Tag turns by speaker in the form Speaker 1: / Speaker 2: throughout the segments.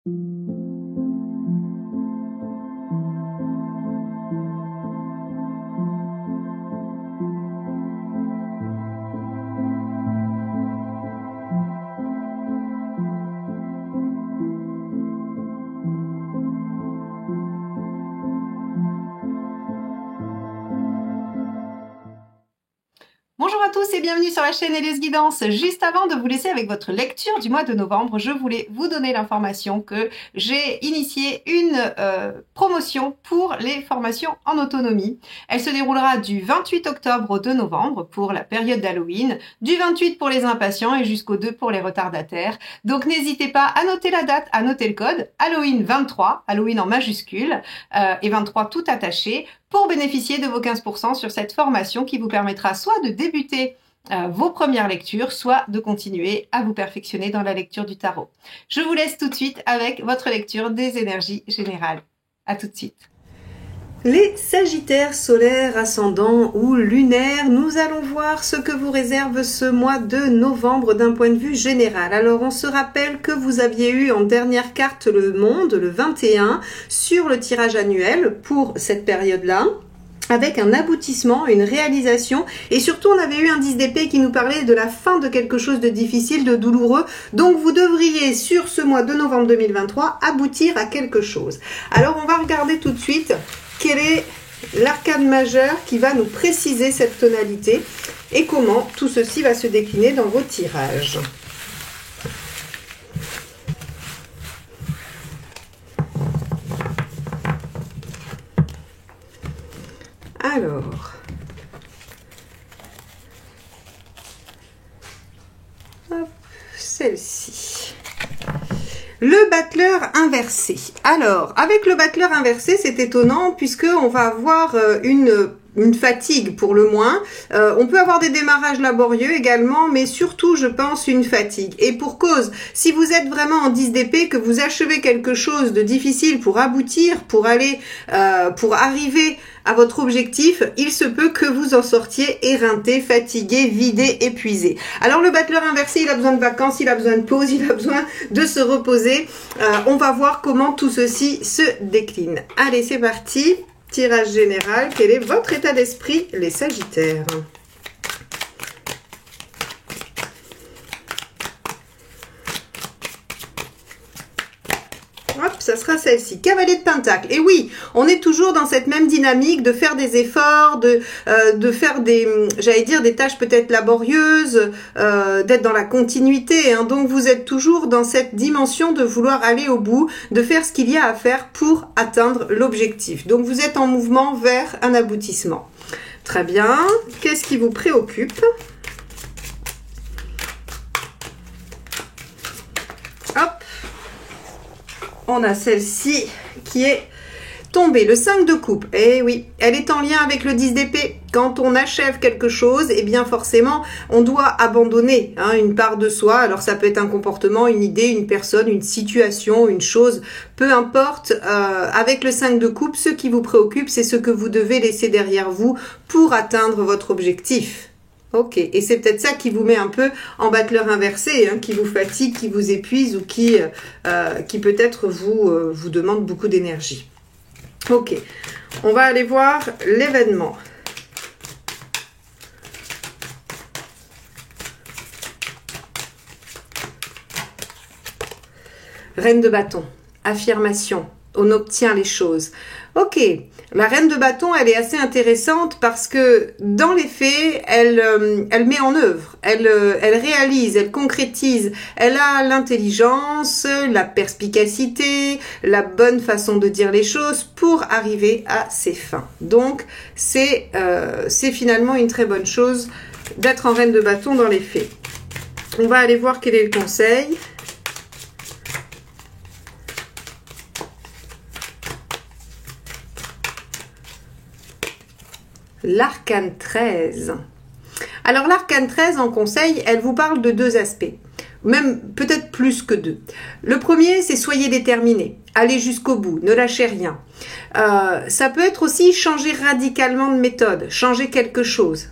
Speaker 1: Bonjour à tous et bienvenue sur la chaîne Élise Guidance. Juste avant de vous laisser avec votre lecture du mois de novembre, je voulais vous donner l'information que j'ai initié une promotion pour les formations en autonomie. Elle se déroulera du 28 octobre au 2 novembre pour la période d'Halloween, du 28 pour les impatients et jusqu'au 2 pour les retardataires. Donc n'hésitez pas à noter la date, à noter le code Halloween 23, Halloween en majuscule et 23 tout attaché, pour bénéficier de vos 15% sur cette formation qui vous permettra soit de débuter vos premières lectures, soit de continuer à vous perfectionner dans la lecture du tarot. Je vous laisse tout de suite avec votre lecture des énergies générales. À tout de suite. Les Sagittaires solaires, ascendants ou lunaires, nous allons voir ce que vous réserve ce mois de novembre d'un point de vue général. Alors on se rappelle que vous aviez eu en dernière carte le monde, le 21, sur le tirage annuel pour cette période-là, avec un aboutissement, une réalisation, et surtout on avait eu un 10 d'épée qui nous parlait de la fin de quelque chose de difficile, de douloureux. Donc vous devriez sur ce mois de novembre 2023 aboutir à quelque chose. Alors on va regarder tout de suite quel est l'arcane majeur qui va nous préciser cette tonalité et comment tout ceci va se décliner dans vos tirages. Alors, celle-ci. Le battleur inversé. Alors, avec le battleur inversé, c'est étonnant puisque on va avoir une fatigue pour le moins. On peut avoir des démarrages laborieux également, mais surtout, je pense, une fatigue. Et pour cause, si vous êtes vraiment en 10 d'épée, que vous achevez quelque chose de difficile pour aboutir, pour aller, pour arriver à votre objectif, il se peut que vous en sortiez éreinté, fatigué, vidé, épuisé. Alors le battleur inversé, il a besoin de vacances, il a besoin de pause, il a besoin de se reposer. On va voir comment tout ceci se décline. Allez, c'est parti. Tirage général, quel est votre état d'esprit, les Sagittaires? Hop, ça sera celle-ci. Cavalier de Pentacle. Et oui, on est toujours dans cette même dynamique de faire des efforts, de faire des, j'allais dire, des tâches peut-être laborieuses, d'être dans la continuité. Hein. Donc, vous êtes toujours dans cette dimension de vouloir aller au bout, de faire ce qu'il y a à faire pour atteindre l'objectif. Donc, vous êtes en mouvement vers un aboutissement. Très bien. Qu'est-ce qui vous préoccupe ? Hop. On a celle-ci qui est tombée, le 5 de coupe. Eh oui, elle est en lien avec le 10 d'épée. Quand on achève quelque chose, eh bien forcément, on doit abandonner une part de soi. Alors ça peut être un comportement, une idée, une personne, une situation, une chose, peu importe. Avec le 5 de coupe, ce qui vous préoccupe, c'est ce que vous devez laisser derrière vous pour atteindre votre objectif. Ok, et c'est peut-être ça qui vous met un peu en battleur inversé, qui vous fatigue, qui vous épuise ou qui peut-être vous demande beaucoup d'énergie. Ok, on va aller voir l'événement. Reine de bâton, affirmation, on obtient les choses. Ok, la reine de bâton, elle est assez intéressante parce que dans les faits, elle met en œuvre, elle réalise, elle concrétise, elle a l'intelligence, la perspicacité, la bonne façon de dire les choses pour arriver à ses fins. Donc, c'est finalement une très bonne chose d'être en reine de bâton dans les faits. On va aller voir quel est le conseil. L'arcane 13. Alors l'arcane 13 en conseil, elle vous parle de deux aspects, même peut-être plus que deux. Le premier, c'est soyez déterminé, allez jusqu'au bout, ne lâchez rien. Ça peut être aussi changer radicalement de méthode, changer quelque chose.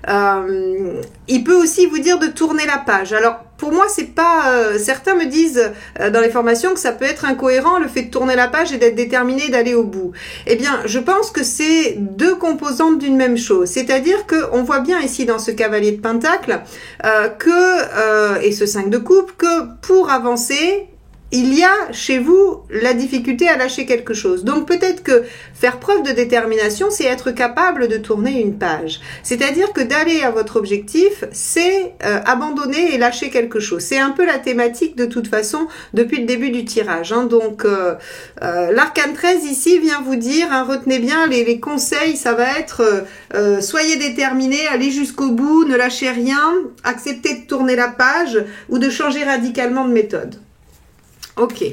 Speaker 1: Il peut aussi vous dire de tourner la page. Alors pour moi, c'est pas... certains me disent dans les formations que ça peut être incohérent, le fait de tourner la page et d'être déterminé, d'aller au bout. Eh bien, je pense que c'est deux composantes d'une même chose. C'est-à-dire qu'on voit bien ici dans ce cavalier de pentacle et ce 5 de coupe, que pour avancer, il y a chez vous la difficulté à lâcher quelque chose. Donc peut-être que faire preuve de détermination, c'est être capable de tourner une page. C'est-à-dire que d'aller à votre objectif, c'est abandonner et lâcher quelque chose. C'est un peu la thématique de toute façon depuis le début du tirage. Hein. Donc l'arcane 13 ici vient vous dire, hein, retenez bien les conseils, ça va être soyez déterminés, allez jusqu'au bout, ne lâchez rien, acceptez de tourner la page ou de changer radicalement de méthode. Ok,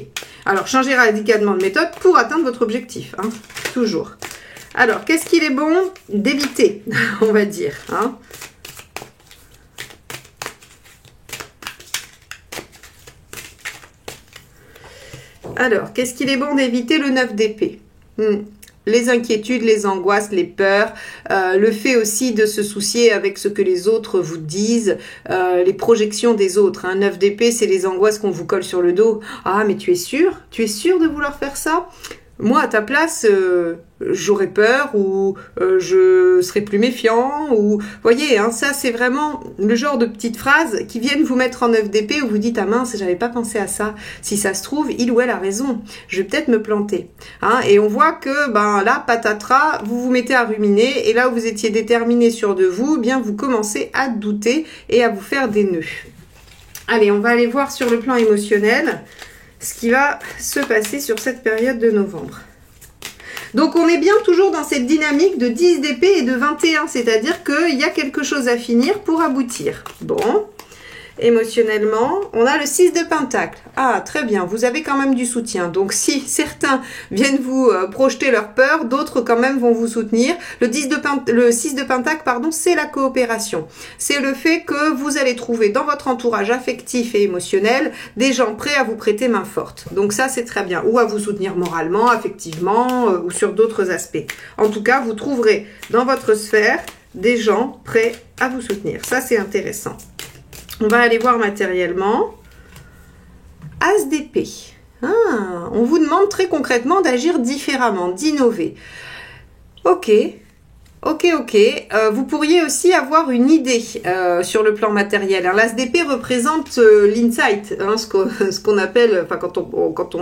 Speaker 1: alors changez radicalement de méthode pour atteindre votre objectif, hein, toujours. Alors, qu'est-ce qu'il est bon d'éviter, on va dire, hein? Alors, qu'est-ce qu'il est bon d'éviter? Le 9 d'épée. Les inquiétudes, les angoisses, les peurs, le fait aussi de se soucier avec ce que les autres vous disent, les projections des autres. Un 9 d'épée, c'est les angoisses qu'on vous colle sur le dos. Ah, mais tu es sûr? Tu es sûr de vouloir faire ça? Moi, à ta place, j'aurais peur ou je serais plus méfiant. Ou, voyez, hein, ça, c'est vraiment le genre de petites phrases qui viennent vous mettre en 9 d'épée où vous dites « Ah mince, j'avais pas pensé à ça. Si ça se trouve, il ou elle a raison. Je vais peut-être me planter. Hein » Et on voit que ben là, patatras, vous vous mettez à ruminer. Et là où vous étiez déterminé sûr de vous, bien vous commencez à douter et à vous faire des nœuds. Allez, on va aller voir sur le plan émotionnel ce qui va se passer sur cette période de novembre. Donc on est bien toujours dans cette dynamique de 10 d'épée et de 21, c'est-à-dire qu'il y a quelque chose à finir pour aboutir. Bon, émotionnellement, on a le 6 de pentacle. Ah, très bien, vous avez quand même du soutien. Donc si certains viennent vous projeter leur peur, d'autres quand même vont vous soutenir. Le 6 de pentacle, pardon, c'est la coopération. C'est le fait que vous allez trouver dans votre entourage affectif et émotionnel des gens prêts à vous prêter main forte. Donc ça, c'est très bien. Ou à vous soutenir moralement, affectivement, ou sur d'autres aspects. En tout cas, vous trouverez dans votre sphère des gens prêts à vous soutenir. Ça, c'est intéressant. On va aller voir matériellement. As d'épée. Ah, on vous demande très concrètement d'agir différemment, d'innover. Ok. Vous pourriez aussi avoir une idée sur le plan matériel. L'as d'épée représente l'insight, hein, ce qu'on appelle, enfin quand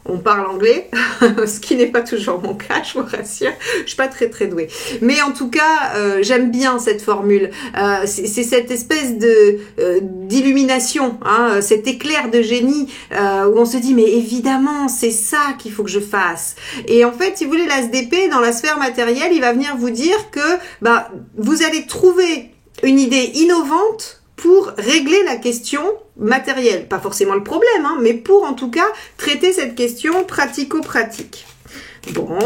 Speaker 1: on parle anglais, ce qui n'est pas toujours mon cas, je vous rassure, je suis pas très douée. Mais en tout cas, j'aime bien cette formule. C'est cette espèce d'illumination, hein, cet éclair de génie où on se dit mais évidemment c'est ça qu'il faut que je fasse. Et en fait, si vous voulez, l'as d'épée dans la sphère matérielle, il va venir vous dire que bah vous allez trouver une idée innovante pour régler la question matérielle. Pas forcément le problème, hein, mais pour en tout cas traiter cette question pratico-pratique. Bon.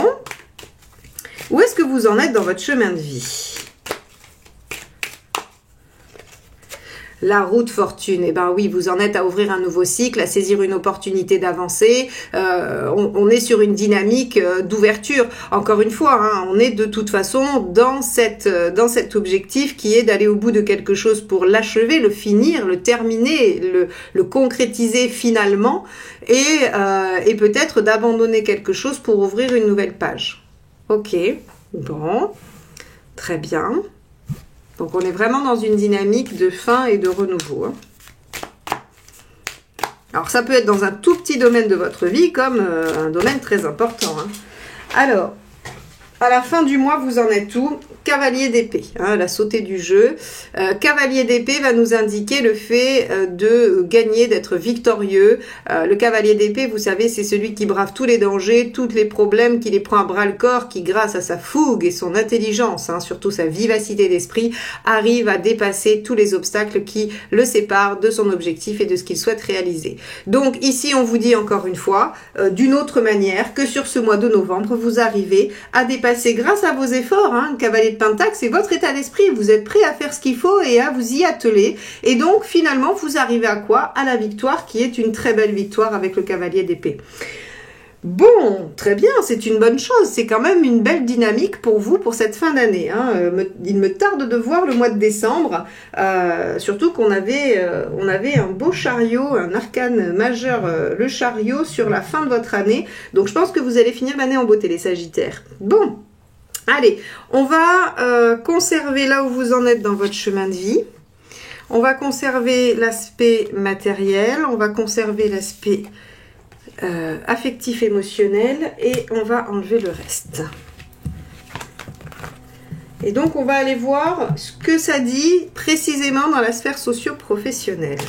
Speaker 1: Où est-ce que vous en êtes dans votre chemin de vie? La roue de fortune, eh ben oui, vous en êtes à ouvrir un nouveau cycle, à saisir une opportunité d'avancer. On est sur une dynamique d'ouverture. Encore une fois, hein, on est de toute façon dans cet objectif qui est d'aller au bout de quelque chose pour l'achever, le finir, le terminer, le concrétiser finalement, et peut-être d'abandonner quelque chose pour ouvrir une nouvelle page. Ok, bon, très bien. Donc, on est vraiment dans une dynamique de fin et de renouveau. Hein. Alors, ça peut être dans un tout petit domaine de votre vie comme un domaine très important. Hein. Alors, à la fin du mois, vous en êtes où? Cavalier d'épée, hein, la sautée du jeu. Cavalier d'épée va nous indiquer le fait de gagner, d'être victorieux. Le cavalier d'épée, vous savez, c'est celui qui brave tous les dangers, tous les problèmes, qui les prend à bras le corps, qui grâce à sa fougue et son intelligence, hein, surtout sa vivacité d'esprit, arrive à dépasser tous les obstacles qui le séparent de son objectif et de ce qu'il souhaite réaliser. Donc ici, on vous dit encore une fois, d'une autre manière, que sur ce mois de novembre, vous arrivez à dépasser grâce à vos efforts, hein, cavalier de Pentacle, c'est votre état d'esprit, vous êtes prêt à faire ce qu'il faut et à vous y atteler, et donc finalement vous arrivez à quoi? À la victoire, qui est une très belle victoire avec le cavalier d'épée. Bon, très bien, c'est une bonne chose. C'est quand même une belle dynamique pour vous pour cette fin d'année. Hein. Il me tarde de voir le mois de décembre, surtout qu'on avait, on avait un beau chariot, un arcane majeur, le chariot, sur la fin de votre année. Donc je pense que vous allez finir l'année en beauté, les Sagittaires. Bon, allez, on va conserver là où vous en êtes dans votre chemin de vie. On va conserver l'aspect matériel, on va conserver l'aspect affectif émotionnel et on va enlever le reste. Et donc on va aller voir ce que ça dit précisément dans la sphère socio-professionnelle.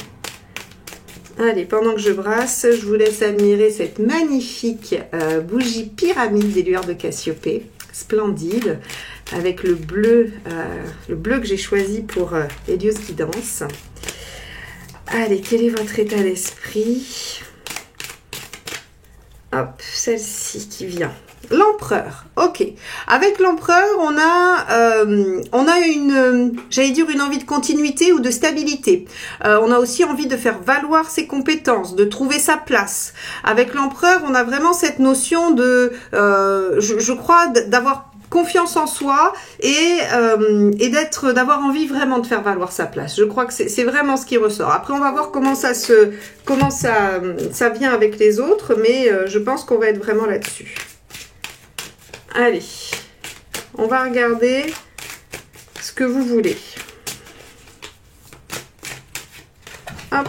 Speaker 1: Allez, pendant que je brasse, je vous laisse admirer cette magnifique bougie pyramide des lueurs de Cassiopée, splendide, avec le bleu que j'ai choisi pour Hélios Guidance. Allez, quel est votre état d'esprit? Hop, celle-ci qui vient. L'empereur, ok. Avec l'empereur, on a une, j'allais dire une envie de continuité ou de stabilité. On a aussi envie de faire valoir ses compétences, de trouver sa place. Avec l'empereur, on a vraiment cette notion de, je crois, d'avoir confiance en soi et d'avoir envie vraiment de faire valoir sa place. Je crois que c'est vraiment ce qui ressort. Après, on va voir comment ça vient avec les autres, mais je pense qu'on va être vraiment là-dessus. Allez, on va regarder ce que vous voulez. Hop.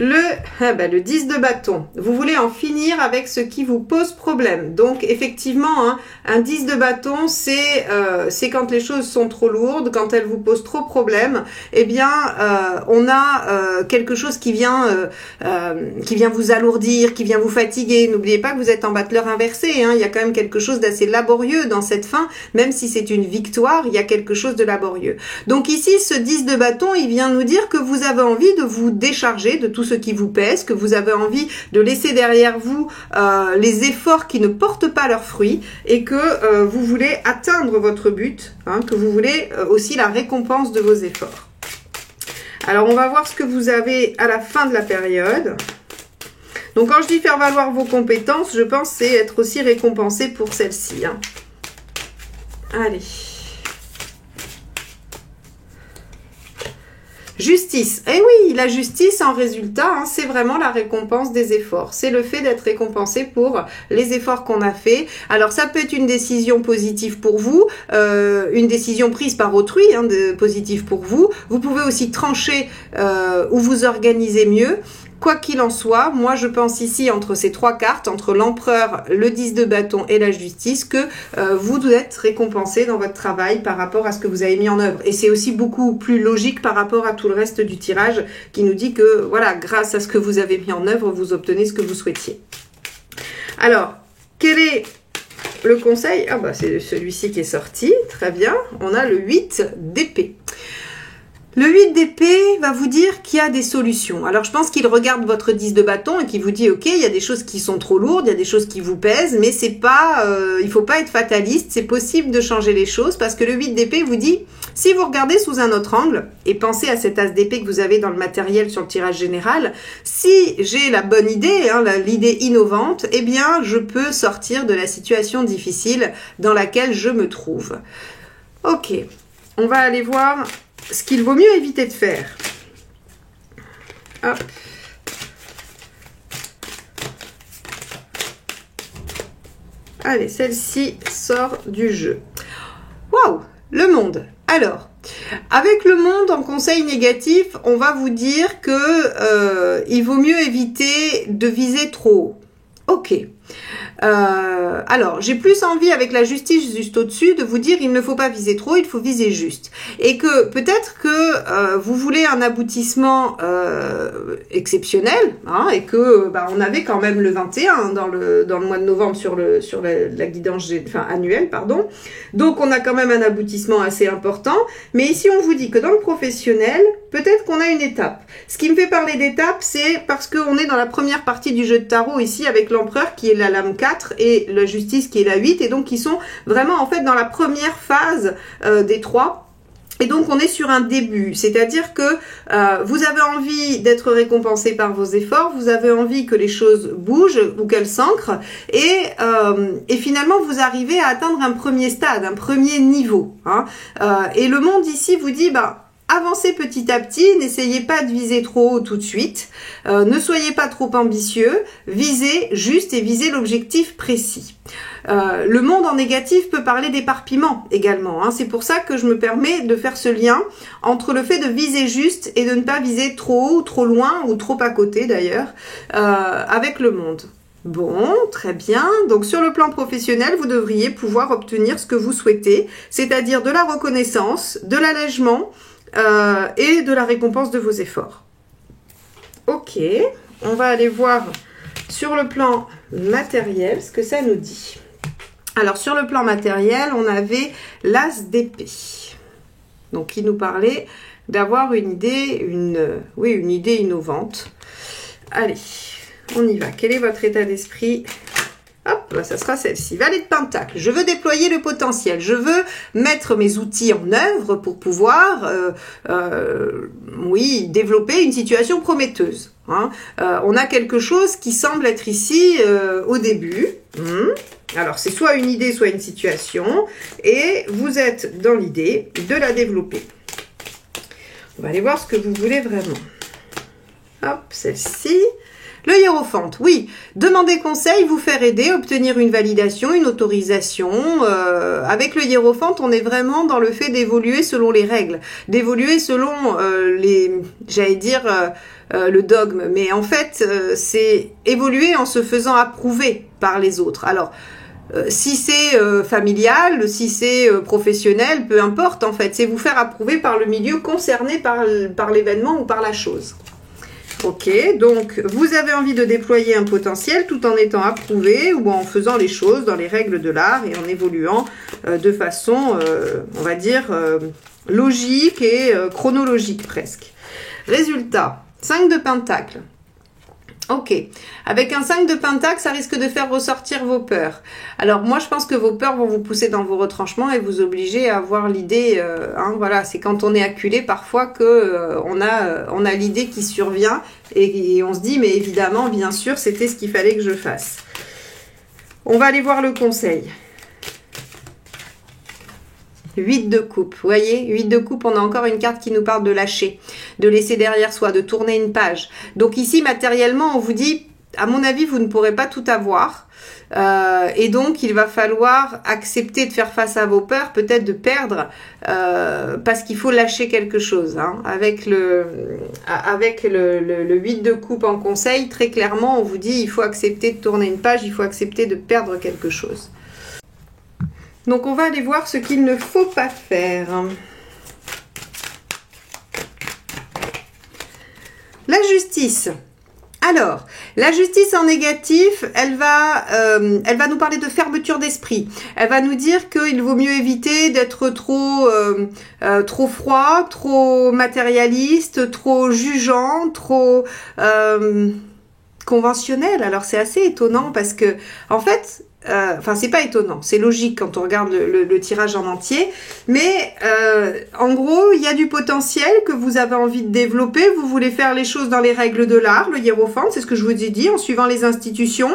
Speaker 1: Le 10 de bâton. Vous voulez en finir avec ce qui vous pose problème. Donc, effectivement, hein, un 10 de bâton, c'est quand les choses sont trop lourdes, quand elles vous posent trop problème. Eh bien, on a quelque chose qui vient vous alourdir, qui vient vous fatiguer. N'oubliez pas que vous êtes en battleur inversé. Hein, il y a quand même quelque chose d'assez laborieux dans cette fin. Même si c'est une victoire, il y a quelque chose de laborieux. Donc ici, ce 10 de bâton, il vient nous dire que vous avez envie de vous décharger de tout ce qui vous pèse, que vous avez envie de laisser derrière vous les efforts qui ne portent pas leurs fruits et que vous voulez atteindre votre but, hein, que vous voulez aussi la récompense de vos efforts. Alors, on va voir ce que vous avez à la fin de la période. Donc, quand je dis faire valoir vos compétences, je pense que c'est être aussi récompensé pour celle-ci. Hein. Allez. Justice. Eh oui, la justice en résultat, hein, c'est vraiment la récompense des efforts. C'est le fait d'être récompensé pour les efforts qu'on a fait. Alors ça peut être une décision positive pour vous, une décision prise par autrui, hein, positive pour vous. Vous pouvez aussi trancher ou vous organiser mieux. Quoi qu'il en soit, moi je pense ici entre ces trois cartes, entre l'empereur, le 10 de bâton et la justice, que vous êtes récompensé dans votre travail par rapport à ce que vous avez mis en œuvre. Et c'est aussi beaucoup plus logique par rapport à tout le reste du tirage qui nous dit que voilà, grâce à ce que vous avez mis en œuvre, vous obtenez ce que vous souhaitiez. Alors, quel est le conseil? Ah bah c'est celui-ci qui est sorti, très bien. On a le 8 d'épée. Le 8 d'épée va vous dire qu'il y a des solutions. Alors, je pense qu'il regarde votre 10 de bâton et qu'il vous dit, ok, il y a des choses qui sont trop lourdes, il y a des choses qui vous pèsent, mais c'est pas, il faut pas être fataliste, c'est possible de changer les choses parce que le 8 d'épée vous dit, si vous regardez sous un autre angle et pensez à cet as d'épée que vous avez dans le matériel sur le tirage général, si j'ai la bonne idée, hein, l'idée innovante, eh bien, je peux sortir de la situation difficile dans laquelle je me trouve. Ok, on va aller voir ce qu'il vaut mieux éviter de faire. Hop. Allez, celle-ci sort du jeu. Waouh, le monde. Alors, avec le monde en conseil négatif, on va vous dire que il vaut mieux éviter de viser trop haut. Ok. Alors, j'ai plus envie avec la justice juste au-dessus de vous dire il ne faut pas viser trop, il faut viser juste. Et que peut-être que vous voulez un aboutissement exceptionnel, hein, et que on avait quand même le 21 dans le mois de novembre sur la guidance annuelle, pardon. Donc on a quand même un aboutissement assez important. Mais ici on vous dit que dans le professionnel, peut-être qu'on a une étape. Ce qui me fait parler d'étape, c'est parce qu'on est dans la première partie du jeu de tarot ici avec l'empereur qui est la lame 4 et la justice qui est la 8 et donc qui sont vraiment en fait dans la première phase des trois. Et donc, on est sur un début, c'est-à-dire que vous avez envie d'être récompensé par vos efforts, vous avez envie que les choses bougent ou qu'elles s'ancrent, et finalement, vous arrivez à atteindre un premier stade, un premier niveau. Hein. Et le monde ici vous dit, avancez petit à petit, n'essayez pas de viser trop haut tout de suite, ne soyez pas trop ambitieux, visez juste et visez l'objectif précis. Le monde en négatif peut parler d'éparpillement également, hein. C'est pour ça que je me permets de faire ce lien entre le fait de viser juste et de ne pas viser trop haut, trop loin ou trop à côté d'ailleurs avec le monde. Bon, très bien. Donc sur le plan professionnel, vous devriez pouvoir obtenir ce que vous souhaitez, c'est-à-dire de la reconnaissance, de l'allègement et de la récompense de vos efforts. Ok, on va aller voir sur le plan matériel ce que ça nous dit. Alors sur le plan matériel, on avait l'as d'épée. Donc il nous parlait d'avoir une idée, une idée innovante. Allez, on y va. Quel est votre état d'esprit ? Hop, ça sera celle-ci. Valet de Pentacle. Je veux déployer le potentiel. Je veux mettre mes outils en œuvre pour pouvoir, développer une situation prometteuse. Hein. On a quelque chose qui semble être ici au début. Alors, c'est soit une idée, soit une situation. Et vous êtes dans l'idée de la développer. On va aller voir ce que vous voulez vraiment. Hop, celle-ci. Le hiérophante, oui, demander conseil, vous faire aider, obtenir une validation, une autorisation. Avec le hiérophante, on est vraiment dans le fait d'évoluer selon les règles, d'évoluer selon le dogme. Mais en fait, c'est évoluer en se faisant approuver par les autres. Alors, si c'est familial, si c'est professionnel, peu importe en fait, c'est vous faire approuver par le milieu concerné par l'événement ou par la chose. Ok, donc vous avez envie de déployer un potentiel tout en étant approuvé ou en faisant les choses dans les règles de l'art et en évoluant de façon, on va dire, logique et chronologique presque. Résultat, 5 de Pentacle. Ok, avec un 5 de Pentacle, ça risque de faire ressortir vos peurs. Alors moi, je pense que vos peurs vont vous pousser dans vos retranchements et vous obliger à avoir l'idée, voilà, c'est quand on est acculé parfois que on a l'idée qui survient et on se dit, mais évidemment, bien sûr, c'était ce qu'il fallait que je fasse. On va aller voir le conseil. 8 de coupe, vous voyez, 8 de coupe, on a encore une carte qui nous parle de lâcher, de laisser derrière soi, de tourner une page. Donc ici, matériellement, on vous dit, à mon avis, vous ne pourrez pas tout avoir. Et donc, il va falloir accepter de faire face à vos peurs, peut-être de perdre, parce qu'il faut lâcher quelque chose. Hein. Avec le 8 de coupe en conseil, très clairement, on vous dit, il faut accepter de tourner une page, il faut accepter de perdre quelque chose. Donc, on va aller voir ce qu'il ne faut pas faire. La justice. Alors, la justice en négatif, elle va nous parler de fermeture d'esprit. Elle va nous dire qu'il vaut mieux éviter d'être trop froid, trop matérialiste, trop jugeant, trop conventionnel. Alors, c'est assez étonnant parce que, en fait, c'est pas étonnant, c'est logique quand on regarde le tirage en entier, mais en gros, il y a du potentiel que vous avez envie de développer, vous voulez faire les choses dans les règles de l'art, le hiérophante, c'est ce que je vous ai dit, en suivant les institutions,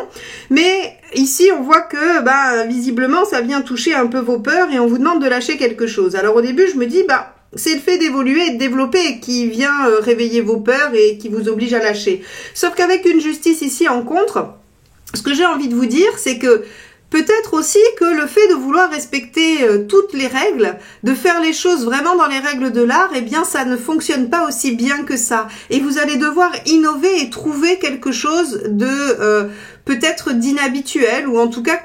Speaker 1: mais ici, on voit que, visiblement, ça vient toucher un peu vos peurs et on vous demande de lâcher quelque chose. Alors au début, je me dis, c'est le fait d'évoluer et de développer qui vient réveiller vos peurs et qui vous oblige à lâcher. Sauf qu'avec une justice ici en contre, ce que j'ai envie de vous dire, c'est que peut-être aussi que le fait de vouloir respecter toutes les règles, de faire les choses vraiment dans les règles de l'art, eh bien ça ne fonctionne pas aussi bien que ça. Et vous allez devoir innover et trouver quelque chose de peut-être d'inhabituel ou en tout cas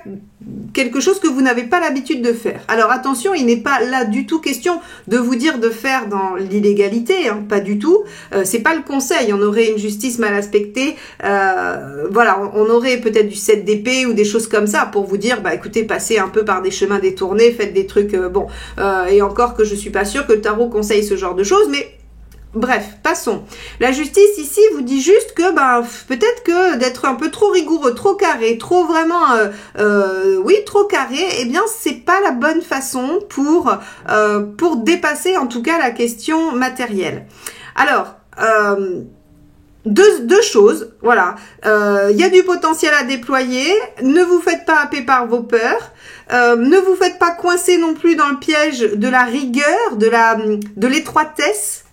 Speaker 1: quelque chose que vous n'avez pas l'habitude de faire. Alors attention, il n'est pas là du tout question de vous dire de faire dans l'illégalité, hein, pas du tout. C'est pas le conseil. On aurait une justice mal aspectée. Voilà, on aurait peut-être du 7 d'épée ou des choses comme ça pour vous dire, écoutez, passez un peu par des chemins détournés, faites des trucs et encore que je suis pas sûre que le tarot conseille ce genre de choses, mais Bref, passons. La justice ici vous dit juste que peut-être que d'être un peu trop rigoureux, trop carré, trop vraiment, oui, trop carré, eh bien c'est pas la bonne façon pour dépasser en tout cas la question matérielle. Alors, deux choses, voilà. Il y a du potentiel à déployer. Ne vous faites pas happer par vos peurs. Ne vous faites pas coincer non plus dans le piège de la rigueur, de l'étroitesse,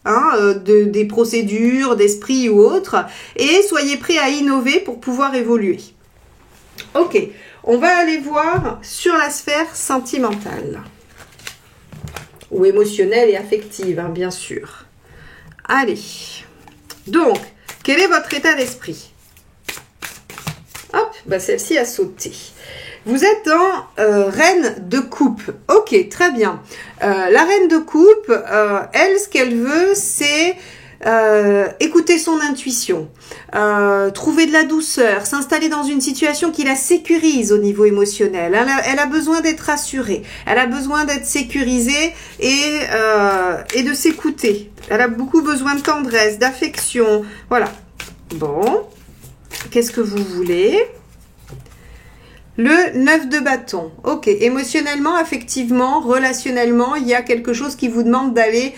Speaker 1: des procédures, d'esprit ou autres. Et soyez prêts à innover pour pouvoir évoluer. Ok, on va aller voir sur la sphère sentimentale. Ou émotionnelle et affective, bien sûr. Allez. Donc, quel est votre état d'esprit? Hop, celle-ci a sauté. Vous êtes en reine de coupe. Ok, très bien. La reine de coupe, elle, ce qu'elle veut, c'est écouter son intuition, trouver de la douceur, s'installer dans une situation qui la sécurise au niveau émotionnel. Elle a besoin d'être rassurée, elle a besoin d'être sécurisée et de s'écouter. Elle a beaucoup besoin de tendresse, d'affection. Voilà. Bon, qu'est-ce que vous voulez? Le 9 de bâton. Ok, émotionnellement, affectivement, relationnellement, il y a quelque chose qui vous demande d'aller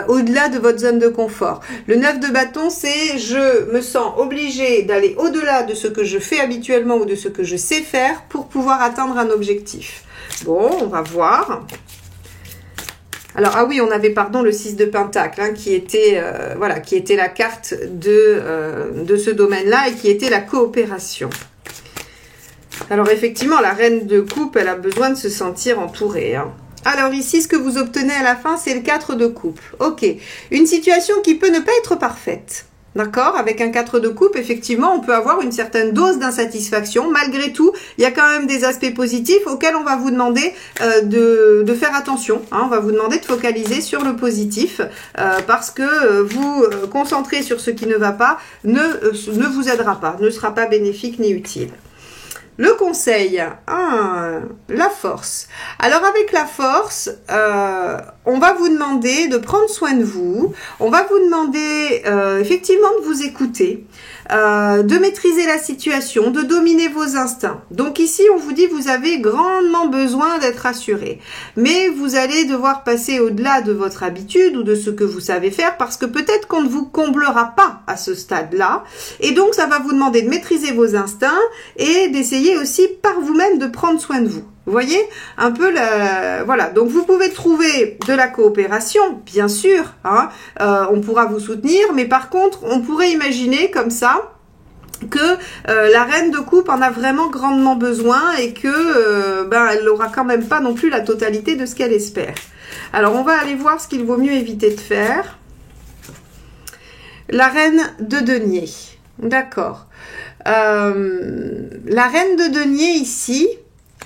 Speaker 1: au-delà de votre zone de confort. Le 9 de bâton, c'est je me sens obligée d'aller au-delà de ce que je fais habituellement ou de ce que je sais faire pour pouvoir atteindre un objectif. Bon, on va voir. Alors, ah oui, on avait, le 6 de Pentacle, qui était la carte de ce domaine-là et qui était la coopération. Alors, effectivement, la reine de coupe, elle a besoin de se sentir entourée. Alors, ici, ce que vous obtenez à la fin, c'est le 4 de coupe. Ok, une situation qui peut ne pas être parfaite. D'accord? Avec un 4 de coupe, effectivement, on peut avoir une certaine dose d'insatisfaction. Malgré tout, il y a quand même des aspects positifs auxquels on va vous demander de faire attention. On va vous demander de focaliser sur le positif parce que vous concentrer sur ce qui ne va pas ne vous aidera pas, ne sera pas bénéfique ni utile. Le conseil, la force. Alors avec la force, on va vous demander de prendre soin de vous, on va vous demander effectivement de vous écouter, de maîtriser la situation, de dominer vos instincts. Donc ici, on vous dit vous avez grandement besoin d'être rassuré, mais vous allez devoir passer au-delà de votre habitude ou de ce que vous savez faire parce que peut-être qu'on ne vous comblera pas à ce stade-là. Et donc, ça va vous demander de maîtriser vos instincts et d'essayer aussi par vous-même de prendre soin de vous. Vous voyez un peu voilà. Donc vous pouvez trouver de la coopération, bien sûr. On pourra vous soutenir, mais par contre, on pourrait imaginer comme ça que la reine de coupe en a vraiment grandement besoin et que elle n'aura quand même pas non plus la totalité de ce qu'elle espère. Alors on va aller voir ce qu'il vaut mieux éviter de faire. La reine de denier. D'accord. La reine de denier ici,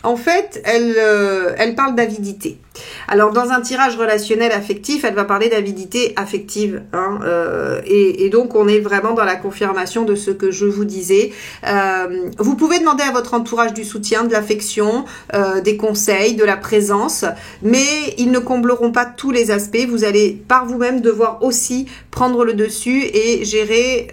Speaker 1: en fait, elle parle d'avidité. Alors, dans un tirage relationnel affectif, elle va parler d'avidité affective. Et donc, on est vraiment dans la confirmation de ce que je vous disais. Vous pouvez demander à votre entourage du soutien, de l'affection, des conseils, de la présence, mais ils ne combleront pas tous les aspects. Vous allez, par vous-même, devoir aussi prendre le dessus et gérer,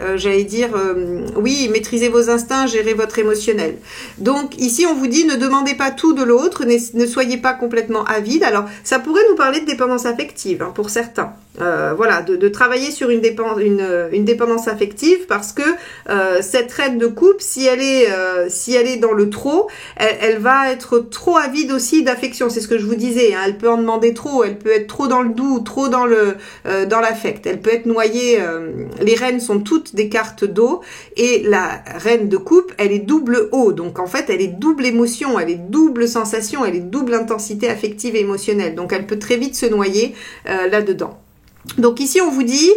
Speaker 1: oui, maîtriser vos instincts, gérer votre émotionnel. Donc, ici, on vous dit, ne demandez pas tout de l'autre, ne soyez pas complètement avide. Alors, ça pourrait nous parler de dépendance affective pour certains. Voilà, de travailler sur une dépendance affective parce que cette reine de coupe, si elle est dans le trop, elle va être trop avide aussi d'affection. C'est ce que je vous disais. Elle peut en demander trop. Elle peut être trop dans le doux, trop dans l'affect. Elle peut être noyée. Les reines sont toutes des cartes d'eau et la reine de coupe, elle est double eau. Donc en fait, elle est double émotion, elle est double sensation, elle est double intensité affective et émotionnelle. Donc elle peut très vite se noyer là-dedans. Donc ici, on vous dit,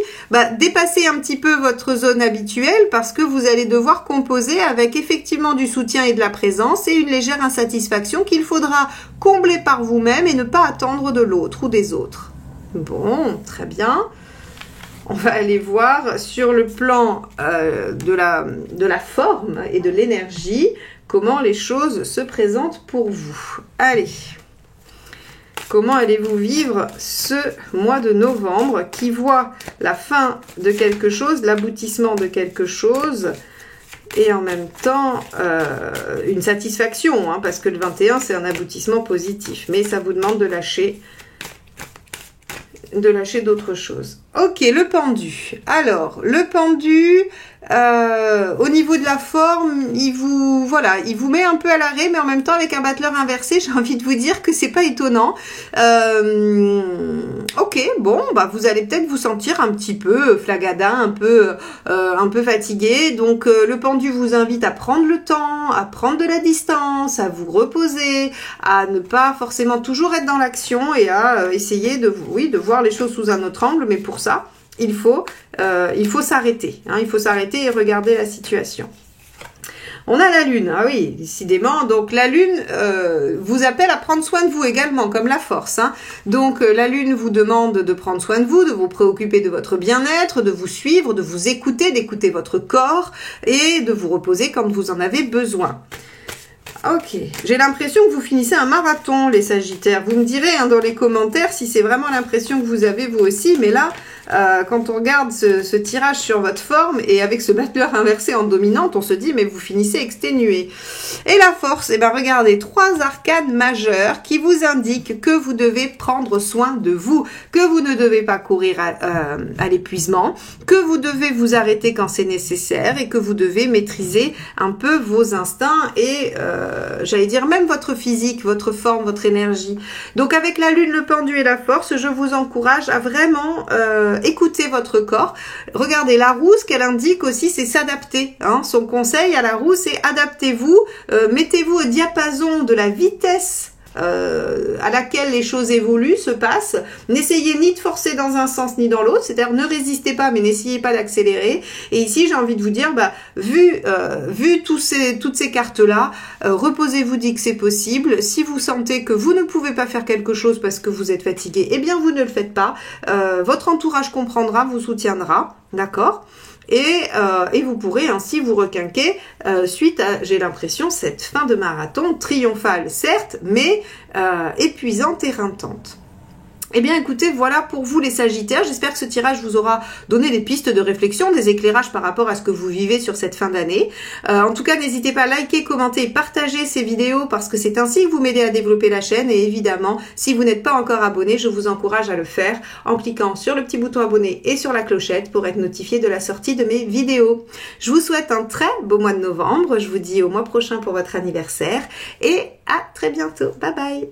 Speaker 1: dépassez un petit peu votre zone habituelle parce que vous allez devoir composer avec effectivement du soutien et de la présence et une légère insatisfaction qu'il faudra combler par vous-même et ne pas attendre de l'autre ou des autres. Bon, très bien. On va aller voir sur le plan de la forme et de l'énergie comment les choses se présentent pour vous. Allez. comment allez-vous vivre ce mois de novembre qui voit la fin de quelque chose, l'aboutissement de quelque chose et en même temps une satisfaction, hein, parce que le 21 c'est un aboutissement positif, mais ça vous demande de lâcher d'autres choses. Ok, le pendu. Alors, le pendu, au niveau de la forme, il vous met un peu à l'arrêt, mais en même temps avec un battleur inversé, j'ai envie de vous dire que c'est pas étonnant. Ok, bon, bah vous allez peut-être vous sentir un petit peu flagadin, un peu fatigué. Donc le pendu vous invite à prendre le temps, à prendre de la distance, à vous reposer, à ne pas forcément toujours être dans l'action et à essayer de voir les choses sous un autre angle, mais pour ça, il faut s'arrêter. Hein, il faut s'arrêter et regarder la situation. On a la lune, ah oui, décidément. Donc la lune vous appelle à prendre soin de vous également, comme la force. Hein. Donc la lune vous demande de prendre soin de vous, de vous préoccuper de votre bien-être, de vous suivre, de vous écouter, d'écouter votre corps et de vous reposer quand vous en avez besoin. Ok, j'ai l'impression que vous finissez un marathon, les Sagittaires. Vous me direz hein, dans les commentaires si c'est vraiment l'impression que vous avez vous aussi. Mais là, quand on regarde ce tirage sur votre forme et avec ce battleur inversé en dominante, on se dit mais vous finissez exténué. Et la force, eh ben regardez, 3 arcanes majeures qui vous indiquent que vous devez prendre soin de vous, que vous ne devez pas courir à l'épuisement, que vous devez vous arrêter quand c'est nécessaire et que vous devez maîtriser un peu vos instincts et j'allais dire même votre physique, votre forme, votre énergie. Donc avec la lune, le pendu et la force, je vous encourage à vraiment écouter votre corps. Regardez, la roue, ce qu'elle indique aussi, c'est s'adapter. Hein. Son conseil à la roue, c'est adaptez-vous, mettez-vous au diapason de la vitesse à laquelle les choses évoluent, se passent. N'essayez ni de forcer dans un sens ni dans l'autre, c'est-à-dire ne résistez pas, mais n'essayez pas d'accélérer. Et ici, j'ai envie de vous dire, bah, vu toutes ces cartes-là, reposez-vous, dites que c'est possible. Si vous sentez que vous ne pouvez pas faire quelque chose parce que vous êtes fatigué, eh bien, vous ne le faites pas. Votre entourage comprendra, vous soutiendra, d'accord ? Et vous pourrez ainsi vous requinquer suite à, j'ai l'impression, cette fin de marathon triomphale, certes, mais épuisante et éreintante. Eh bien, écoutez, voilà pour vous les Sagittaires. J'espère que ce tirage vous aura donné des pistes de réflexion, des éclairages par rapport à ce que vous vivez sur cette fin d'année. En tout cas, n'hésitez pas à liker, commenter et partager ces vidéos parce que c'est ainsi que vous m'aidez à développer la chaîne. Et évidemment, si vous n'êtes pas encore abonné, je vous encourage à le faire en cliquant sur le petit bouton abonné et sur la clochette pour être notifié de la sortie de mes vidéos. Je vous souhaite un très beau mois de novembre. Je vous dis au mois prochain pour votre anniversaire et à très bientôt. Bye bye!